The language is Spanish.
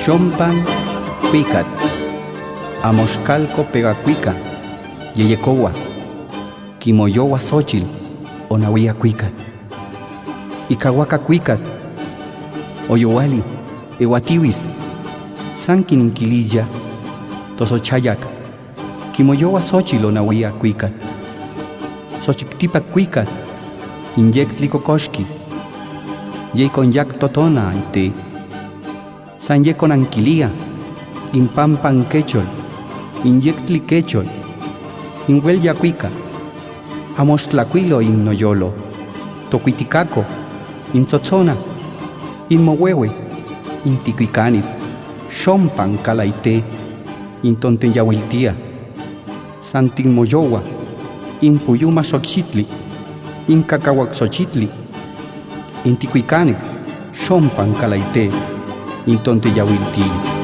Xompan Cuicat, Amoscalco Pegacuica, Yeyecowa, Quimoyowa Xochitl, Onawia Cuicat, Icahuaca Cuicat, Oyowali, Ewatiwis, Sanquin Inquililla, Tosochayac, Quimoyowa Xochitl, Onawia Cuicat, Xochictipa Cuicat, Inyectli Cocoxqui, Yeiconyac Totona Ante, San Yecon Anquilia, Impampan Quechol, Inyectli Quechol, Inhuelya Cuica, Amostlacuilo Innoyolo, Tocuiticaco, Intzotzona, Inmohuehue, Inticuicanip, Xompan Calaite, Intonteyahuiltia, Santinmoyowa, Impuyuma Xochitli, Incacahuac Xochitli, Inticuicanip, Xompan Calaite, Intonteyahuiltia.